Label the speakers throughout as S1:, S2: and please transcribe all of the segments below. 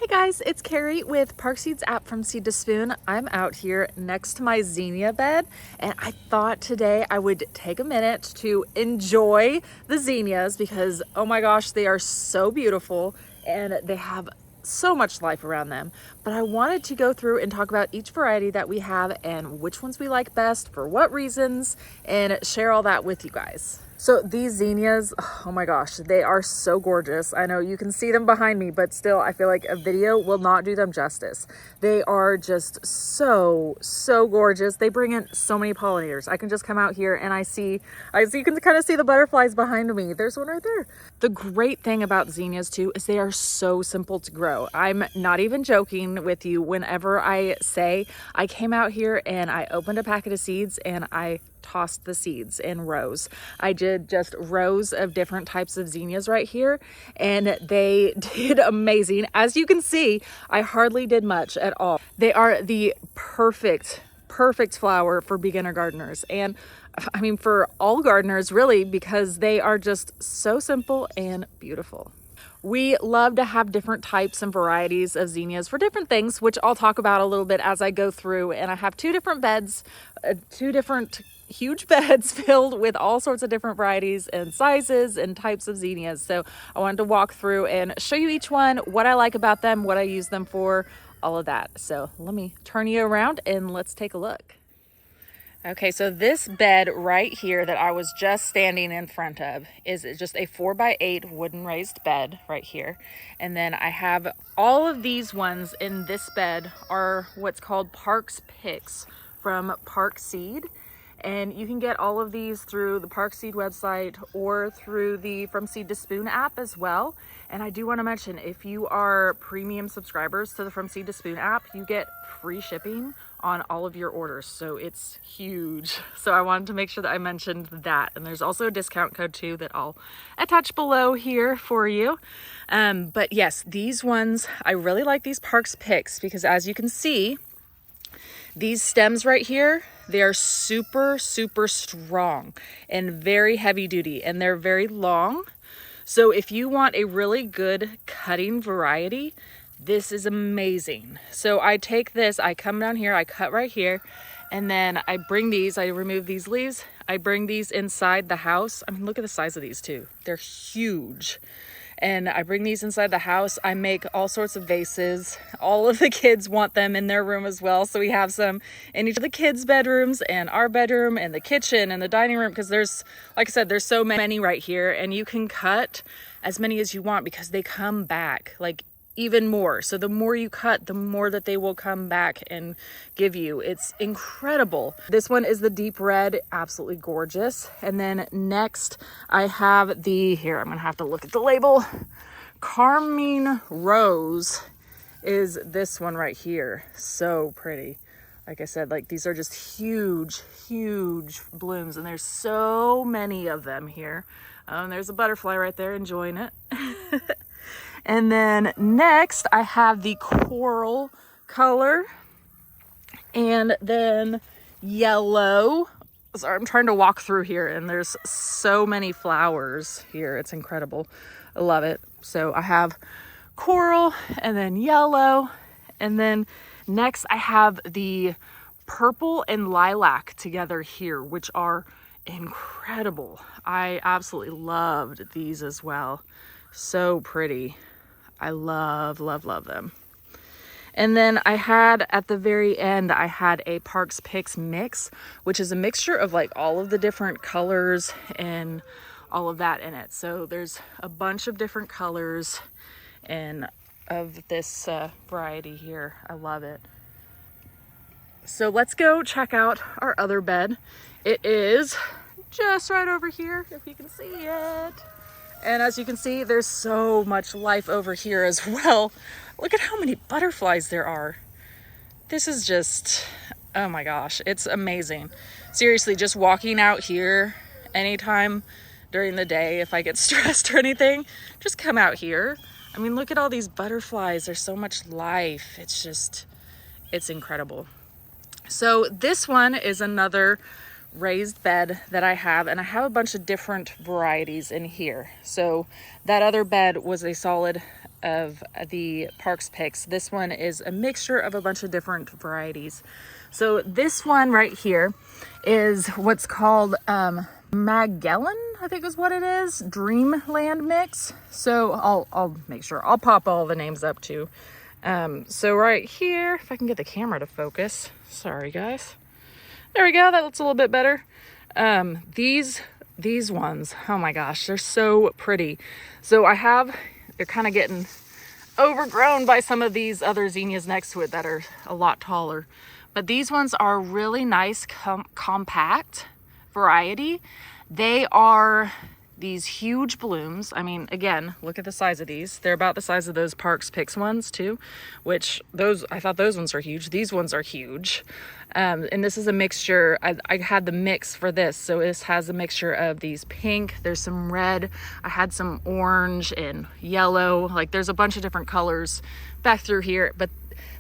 S1: Hey guys, it's Carrie with Park Seeds app from Seed to Spoon. I'm out here next to my zinnia bed, and I thought today I would take a minute to enjoy the zinnias because, oh my gosh, they are so beautiful and they have so much life around them. But I wanted to go through and talk about each variety that we have and which ones we like best, for what reasons, and share all that with you guys. So these zinnias, oh my gosh, they are so gorgeous. I know you can see them behind me, but still I feel like a video will not do them justice. They are just so gorgeous. They bring in so many pollinators. I can just come out here and you can kind of see the butterflies behind me. There's one right there. The great thing about zinnias too is they are so simple to grow. I'm not even joking with you whenever I say I came out here and I opened a packet of seeds and I tossed the seeds in rows. I did just rows of different types of zinnias right here, and they did amazing. As you can see, I hardly did much at all. They are the perfect flower for beginner gardeners, and I mean for all gardeners really, because they are just so simple and beautiful. We love to have different types and varieties of zinnias for different things, which I'll talk about a little bit as I go through. And I have two different beds, two different huge beds filled with all sorts of different varieties and sizes and types of zinnias. So I wanted to walk through and show you each one, what I like about them, what I use them for, all of that. So let me turn you around and let's take a look. Okay, so this bed right here that I was just standing in front of is just a 4x8 wooden raised bed right here. And then I have all of these ones in this bed are what's called Parks Picks from Park Seed. And you can get all of these through the Park Seed website or through the From Seed to Spoon app as well. And I do want to mention, if you are premium subscribers to the From Seed to Spoon app, you get free shipping on all of your orders. So it's huge. So I wanted to make sure that I mentioned that. And there's also a discount code too that I'll attach below here for you. But yes, these ones, I really like these Parks Picks because as you can see, these stems right here, they are super strong and very heavy duty, and they're very long. So if you want a really good cutting variety, this is amazing. So I take this, I come down here, I cut right here, and then I bring these, I remove these leaves, I bring these inside the house. I mean, look at the size of these too. They're huge. And I bring these inside the house. I make all sorts of vases. All of the kids want them in their room as well. So we have some in each of the kids' bedrooms and our bedroom and the kitchen and the dining room, because there's, like I said, there's so many right here, and you can cut as many as you want because they come back like even more. So the more you cut, the more that they will come back and give you. It's incredible. This one is the deep red, absolutely gorgeous. And then next I have here, I'm gonna have to look at the label. Carmine Rose is this one right here. So pretty. Like I said, like these are just huge blooms, and there's so many of them here. There's a butterfly right there enjoying it. And then next I have the coral color, and then yellow. Sorry, I'm trying to walk through here and there's so many flowers here. It's incredible. I love it. So I have coral and then yellow, and then next I have the purple and lilac together here, which are incredible. I absolutely loved these as well. So pretty. I love them. And then I had at the very end, I had a Parks Picks mix, which is a mixture of like all of the different colors and all of that in it. So there's a bunch of different colors and of this variety here. I love it. So let's go check out our other bed. It is just right over here, if you can see it. And as you can see, there's so much life over here as well. Look at how many butterflies there are. This is just, oh my gosh, it's amazing. Seriously, just walking out here anytime during the day, if I get stressed or anything, just come out here. I mean, look at all these butterflies. There's so much life. It's incredible. So this one is another raised bed that I have, and I have a bunch of different varieties in here. So that other bed was a solid of the Parks picks. This one is a mixture of a bunch of different varieties. So this one right here is what's called Magellan, I think is what it is, Dreamland mix. So I'll make sure I'll pop all the names up too. So right here, if I can get the camera to focus, sorry guys, there we go, that looks a little bit better. These ones, oh my gosh, they're so pretty. So they're kind of getting overgrown by some of these other zinnias next to it that are a lot taller, but these ones are really nice, compact variety. They are these huge blooms. I mean, again, look at the size of these. They're about the size of those Parks Picks ones too, which I thought those ones are huge. These ones are huge. And this is a mixture. I had the mix for this. So this has a mixture of these pink, there's some red, I had some orange and yellow. Like there's a bunch of different colors back through here. But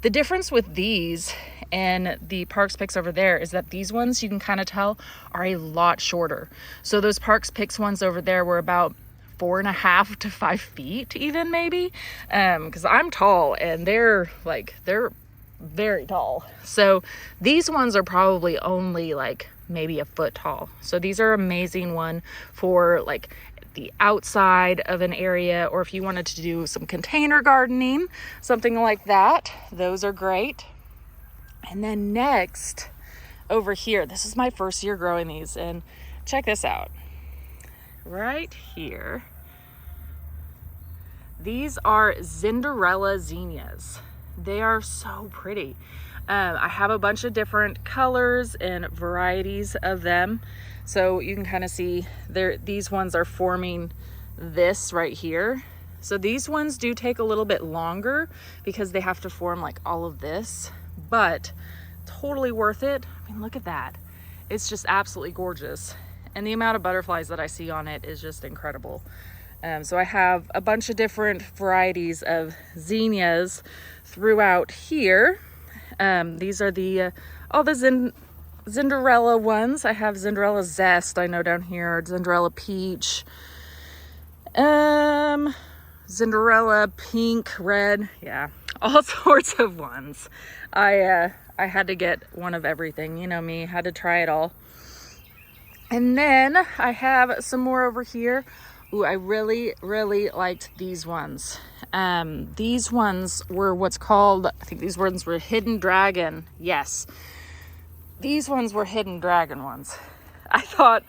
S1: the difference with these and the Parks Picks over there is that these ones, you can kind of tell, are a lot shorter. So those Parks Picks ones over there were about 4.5 to 5 feet even, maybe, because I'm tall and they're very tall. So these ones are probably only like maybe a foot tall. So these are amazing one for like the outside of an area, or if you wanted to do some container gardening, something like that, those are great. And then next over here, this is my first year growing these, and check this out right here. These are Cinderella zinnias. They are so pretty. I have a bunch of different colors and varieties of them, so you can kind of see these ones are forming this right here. So these ones do take a little bit longer because they have to form like all of this, but totally worth it. I mean, look at that. It's just absolutely gorgeous. And the amount of butterflies that I see on it is just incredible. So I have a bunch of different varieties of zinnias throughout here. These are all the Cinderella ones. I have Cinderella Zest, I know down here, Cinderella Peach, Cinderella Pink, Red, yeah, all sorts of ones. I had to get one of everything, you know me, had to try it all. And then I have some more over here. Ooh, I really, really liked these ones. These ones were what's called, I think these ones were Hidden Dragon. Yes. These ones were Hidden Dragon ones. I thought,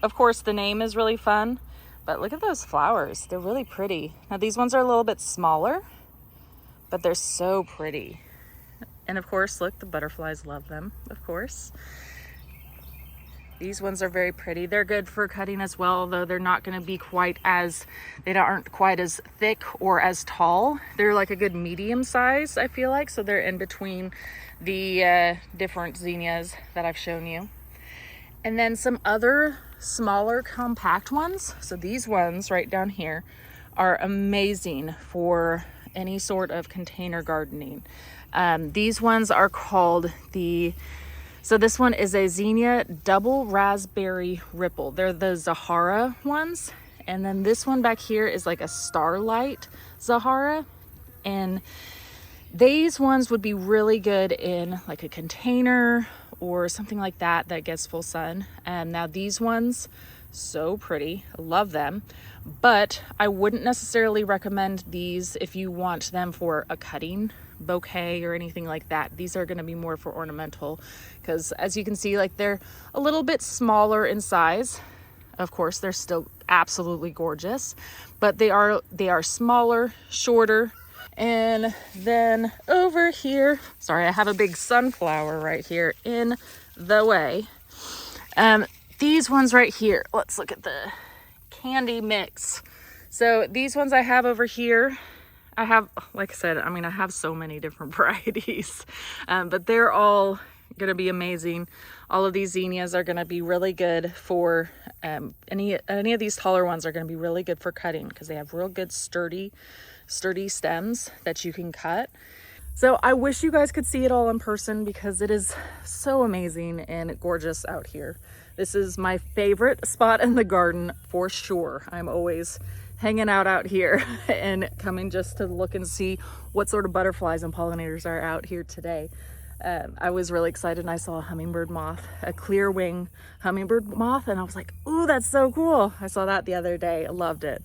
S1: of course, the name is really fun, but look at those flowers. They're really pretty. Now, these ones are a little bit smaller, but they're so pretty. And of course, look, the butterflies love them, of course. These ones are very pretty. They're good for cutting as well, although they're not going to be they aren't quite as thick or as tall. They're like a good medium size, I feel like. So they're in between the different zinnias that I've shown you. And then some other smaller compact ones. So these ones right down here are amazing for any sort of container gardening. These ones are called so this one is a Zinnia Double Raspberry Ripple. They're the Zahara ones. And then this one back here is like a Starlight Zahara. And these ones would be really good in like a container or something like that gets full sun. And now these ones, so pretty, I love them. But I wouldn't necessarily recommend these if you want them for a cutting bouquet or anything like that. These are going to be more for ornamental because, as you can see, like they're a little bit smaller in size. Of course, they're still absolutely gorgeous, but they are smaller, shorter. And then over here, sorry, I have a big sunflower right here in the way. These ones right here, let's look at the candy mix. So these ones I have over here, I have, like I said, I mean, I have so many different varieties, but they're all going to be amazing. All of these zinnias are going to be really good for, any of these taller ones are going to be really good for cutting because they have real good sturdy stems that you can cut. So I wish you guys could see it all in person because it is so amazing and gorgeous out here. This is my favorite spot in the garden for sure. I'm always hanging out here and coming just to look and see what sort of butterflies and pollinators are out here today. I was really excited and I saw a hummingbird moth, a clear wing hummingbird moth, and I was like, ooh, that's so cool. I saw that the other day. I loved it.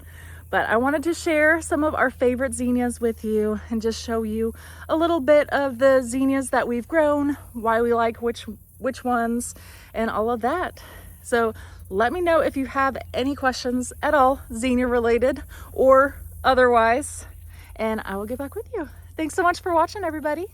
S1: But I wanted to share some of our favorite zinnias with you and just show you a little bit of the zinnias that we've grown, why we like which ones, and all of that. So let me know if you have any questions at all, zinnia related or otherwise, and I will get back with you. Thanks so much for watching, everybody.